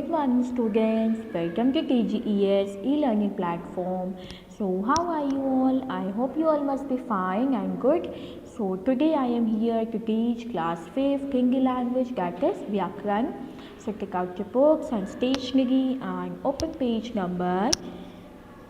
Good morning students, welcome to TGES e-learning platform. So how are you all? I hope you all must be fine and good. So today I am here to teach class 5th Hindi language, that is Vyakran. So take out your books and stationery and open page number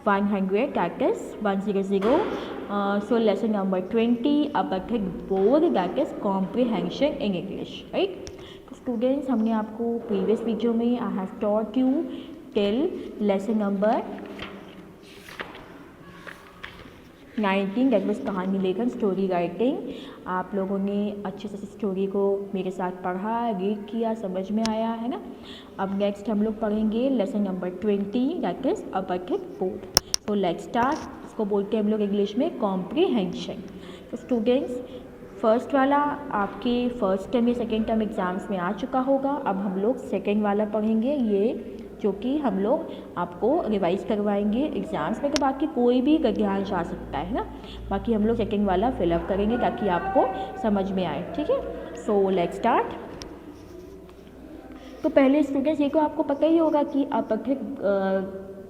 100, that is 100. So lesson number 20, Abakhic board, that is comprehension in English, right? तो students, हमने आपको previous video में I have taught you till lesson number 19, that was कहानी लेखन, story writing. आप लोगों ने अच्छे से स्टोरी को मेरे साथ पढ़ा, रीड किया, समझ में आया है ना। अब नेक्स्ट हम लोग पढ़ेंगे lesson number 20, that is abacus board. So let's start. इसको बोलते हैं हम लोग इंग्लिश में कॉम्प्रिहेंशन। तो स्टूडेंट्स, फर्स्ट वाला आपके फर्स्ट टर्म या सेकेंड टर्म एग्ज़ाम्स में आ चुका होगा। अब हम लोग सेकेंड वाला पढ़ेंगे, ये जो कि हम लोग आपको रिवाइज करवाएंगे एग्ज़ाम्स में। तो बाकी कोई भी गद्यांश आ सकता है ना, बाकी हम लोग सेकेंड वाला फिलअप करेंगे ताकि आपको समझ में आए, ठीक है। So let's start. तो पहले स्टूडेंट्स, ये तो आपको पता ही होगा कि अपठित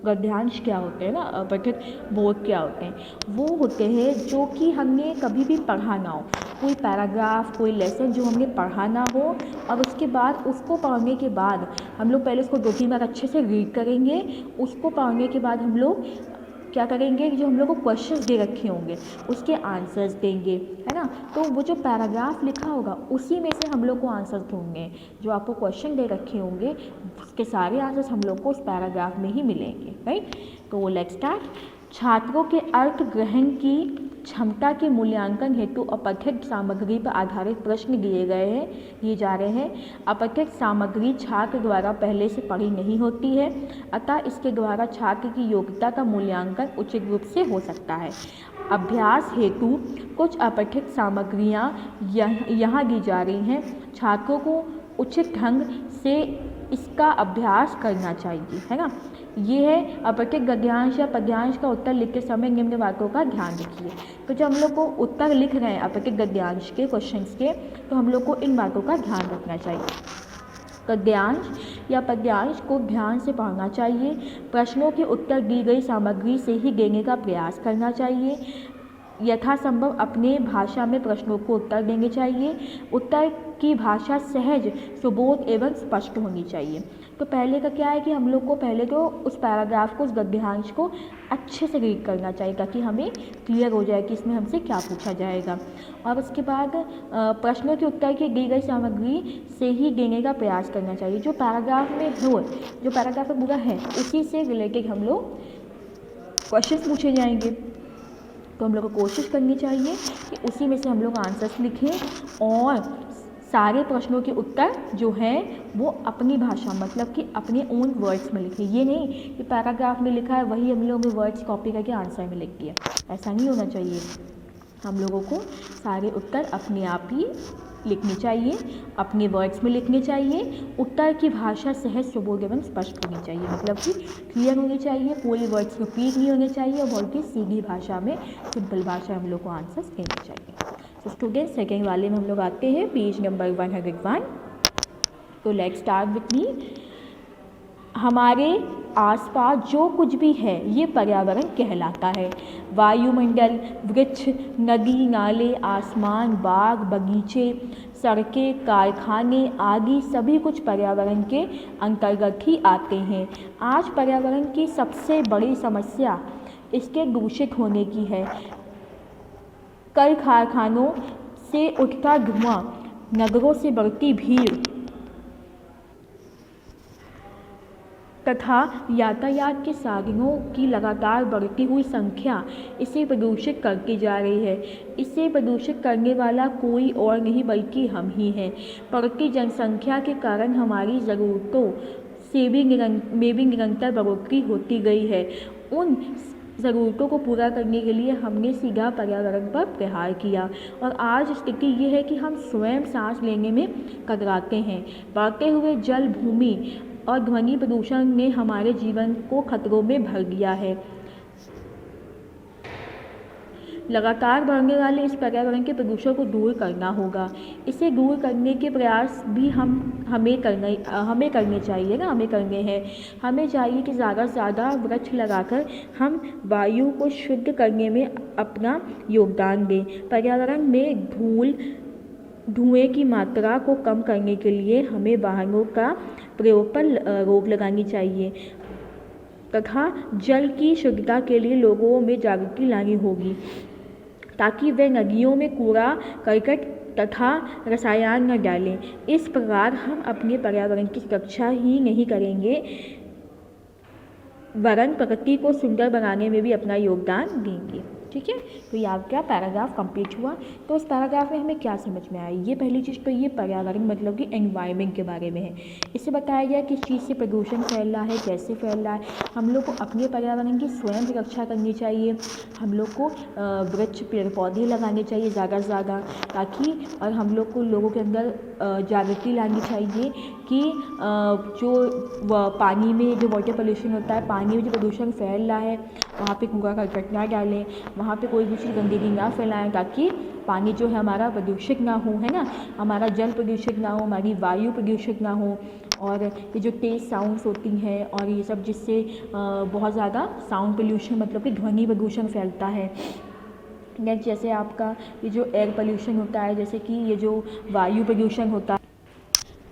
गद्यांश क्या होते हैं ना, अपठित बोध क्या होते हैं। वो होते हैं जो कि हमने कभी भी पढ़ा ना हो, कोई पैराग्राफ, कोई लेसन जो हमने पढ़ा ना हो, और उसके बाद उसको पढ़ने के बाद हम लोग पहले उसको 2-3 बार अच्छे से रीड करेंगे। उसको पढ़ने के बाद हम लोग क्या करेंगे, जो हम लोग को क्वेश्चंस दे रखे होंगे उसके आंसर्स देंगे, है ना। तो वो जो पैराग्राफ लिखा होगा उसी में से हम लोग को आंसर्स ढूंढने, जो आपको क्वेश्चन दे रखे होंगे उसके सारे आंसर्स हम लोग को उस पैराग्राफ में ही मिलेंगे, राइट। तो लेट्स स्टार्ट। छात्रों के अर्थ ग्रहण की क्षमता के मूल्यांकन हेतु अपठित सामग्री पर आधारित प्रश्न दिए जा रहे हैं। अपठित सामग्री छात्र द्वारा पहले से पढ़ी नहीं होती है, अतः इसके द्वारा छात्र की योग्यता का मूल्यांकन उचित रूप से हो सकता है। अभ्यास हेतु कुछ अपठित सामग्रियां यहाँ दी जा रही हैं। छात्रों को उचित ढंग से इसका अभ्यास करना चाहिए, है ना। ये है अपठित गद्यांश या पद्यांश का उत्तर लिखते समय निम्न बातों का ध्यान रखिए। तो जब हम लोग को उत्तर लिख रहे हैं अपठित गद्यांश के क्वेश्चंस के, तो हम लोग को इन बातों का ध्यान रखना चाहिए। गद्यांश या पद्यांश को ध्यान से पढ़ना चाहिए। प्रश्नों के उत्तर दी गई सामग्री से ही देने का प्रयास करना चाहिए। यथासंभव अपने भाषा में प्रश्नों को उत्तर देने चाहिए। उत्तर की भाषा सहज, सुबोध एवं स्पष्ट होनी चाहिए। तो पहले का क्या है कि हम लोग को पहले तो उस पैराग्राफ को, उस गद्यांश को अच्छे से रीड करना चाहिए ताकि हमें क्लियर हो जाए कि इसमें हमसे क्या पूछा जाएगा। और उसके बाद प्रश्नों के उत्तर की दी गई सामग्री से ही देने का प्रयास करना चाहिए। जो पैराग्राफ में हो, जो पैराग्राफ में पूरा है, उसी से रिलेटेड हम लोग क्वेश्चन पूछे जाएंगे। तो हम लोग को कोशिश करनी चाहिए कि उसी में से हम लोग आंसर्स लिखें और सारे प्रश्नों के उत्तर जो हैं वो अपनी भाषा, मतलब कि अपने ओन वर्ड्स में लिखें। ये नहीं कि पैराग्राफ में लिखा है वही हम लोग वर्ड्स कॉपी करके आंसर में लिख दिया, ऐसा नहीं होना चाहिए। हम लोगों को सारे उत्तर अपने आप ही लिखने चाहिए, अपने वर्ड्स में लिखने चाहिए। उत्तर की भाषा सहज, सुबोध एवं स्पष्ट होनी चाहिए, मतलब कि क्लियर होनी चाहिए, कोई वर्ड्स रिपीट नहीं होने चाहिए और बहुत ही सीधी भाषा में, सिंपल भाषा हम लोग को आंसर्स देने चाहिए। तो स्टूडेंट, सेकेंड वाले में हम लोग आते हैं पेज नंबर 101। तो लेट्स स्टार्ट विथ मी। हमारे आसपास जो कुछ भी है ये पर्यावरण कहलाता है। वायुमंडल, वृक्ष, नदी, नाले, आसमान, बाग, बगीचे, सड़कें, कारखाने आदि सभी कुछ पर्यावरण के अंतर्गत ही आते हैं। आज पर्यावरण की सबसे बड़ी समस्या इसके दूषित होने की है। कई कारखानों से उठता धुआं, नगरों से बढ़ती भीड़ तथा यातायात के साधनों की लगातार बढ़ती हुई संख्या इसे प्रदूषित करती जा रही है। इसे प्रदूषित करने वाला कोई और नहीं बल्कि हम ही हैं। बढ़ती जनसंख्या के कारण हमारी ज़रूरतों में भी निरंतर बढ़ोतरी होती गई है। उन ज़रूरतों को पूरा करने के लिए हमने सीधा पर्यावरण पर प्रहार किया और आज स्थिति ये है कि हम स्वयं सांस लेने में कतराते हैं। बढ़ते हुए जल, भूमि और ध्वनि प्रदूषण ने हमारे जीवन को खतरों में भर दिया है। लगातार बढ़ने वाले इस पर्यावरण के प्रदूषण को दूर करना होगा। इसे दूर करने के प्रयास भी हमें करने चाहिए ना, हमें करने हैं। हमें चाहिए कि ज़्यादा से ज़्यादा वृक्ष लगाकर हम वायु को शुद्ध करने में अपना योगदान दें। पर्यावरण में धुएं की मात्रा को कम करने के लिए हमें वाहनों का प्रयोग पर रोक लगानी चाहिए तथा जल की शुद्धता के लिए लोगों में जागृति लानी होगी, ताकि वे नदियों में कूड़ा करकट तथा रसायन न डालें। इस प्रकार हम अपने पर्यावरण की सुरक्षा ही नहीं करेंगे, वरन प्रकृति को सुंदर बनाने में भी अपना योगदान देंगे। ठीक है, तो ये आपका पैराग्राफ कंप्लीट हुआ। तो उस पैराग्राफ में हमें क्या समझ में आया? ये पहली चीज़ तो ये पर्यावरण मतलब कि एनवायरनमेंट के बारे में है। इससे बताया गया किस चीज़ से प्रदूषण फैल रहा है, कैसे फैल रहा है। हम लोग को अपने पर्यावरण की स्वयं की रक्षा करनी चाहिए। हम लोग को वृक्ष पेड़ पौधे लगाने चाहिए ज़्यादा से ज़्यादा, ताकि और हम लोग को लोगों के अंदर जागृति लानी चाहिए कि जो पानी में जो वाटर पोल्यूशन होता है, पानी में जो प्रदूषण फैल रहा है, वहाँ पे कूड़ा करकट ना डालें, वहाँ पे कोई भी चीज़ गंदगी ना फैलाएं, ताकि पानी जो है हमारा प्रदूषित ना हो, है ना, हमारा जल प्रदूषित ना हो, हमारी वायु प्रदूषित ना हो। और ये जो तेज़ साउंड्स होती हैं और ये सब जिससे बहुत ज़्यादा साउंड पोल्यूशन मतलब कि ध्वनि प्रदूषण फैलता है। नेक्स्ट जैसे आपका ये जो एयर पोल्यूशन होता है, जैसे कि ये जो वायु प्रदूषण होता है,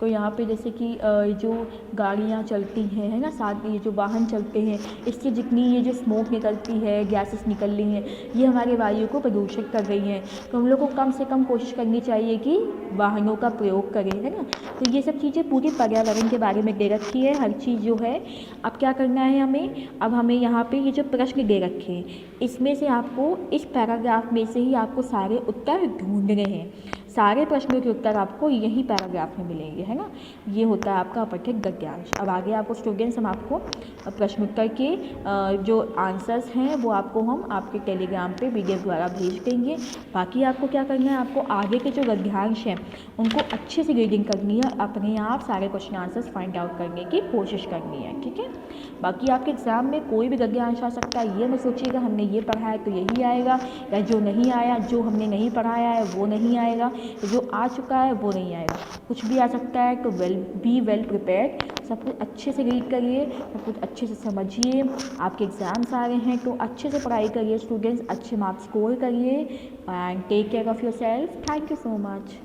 तो यहाँ पे जैसे कि जो गाड़ियाँ चलती हैं, है ना, साथ ये जो वाहन चलते हैं, इससे जितनी ये जो स्मोक निकलती है, गैसेस निकल रही हैं, ये हमारे वायु को प्रदूषित कर रही हैं। तो हम लोग को कम से कम कोशिश करनी चाहिए कि वाहनों का प्रयोग करें, है ना। तो ये सब चीज़ें पूरी पर्यावरण के बारे में दे रखी है, हर चीज़ जो है। अब क्या करना है हमें? अब हमें यहाँ पे ये जो प्रश्न दे रखे हैं, इसमें से आपको इस पैराग्राफ में से ही आपको सारे उत्तर ढूंढने हैं। सारे प्रश्नों के उत्तर आपको यही पैराग्राफ में मिलेंगे, है ना। ये होता है आपका अपठित गद्यांश। अब आगे आपको स्टूडेंट्स हम आपको प्रश्नोत्तर के जो आंसर्स हैं वो आपको हम आपके टेलीग्राम पे PDF द्वारा भेज देंगे। बाकी आपको क्या करना है, आपको आगे के जो गद्यांश हैं उनको अच्छे से रीडिंग करनी है, अपने आप सारे क्वेश्चन आंसर्स फाइंड आउट करने की कोशिश करनी है। ठीक है, बाकी आपके एग्ज़ाम में कोई भी गद्यांश आ सकता है। ये मत सोचिएगा हमने ये पढ़ा है तो यही आएगा, या जो नहीं आया, जो हमने नहीं पढ़ाया है वो नहीं आएगा, जो आ चुका है वो नहीं आएगा, कुछ भी आ सकता है। तो बी वेल प्रिपेयर्ड, सब कुछ अच्छे से रीड करिए, सब कुछ अच्छे से समझिए। आपके एग्ज़ाम्स आ रहे हैं तो अच्छे से पढ़ाई करिए स्टूडेंट्स, अच्छे मार्क्स स्कोर करिए and take care of yourself. Thank you so much.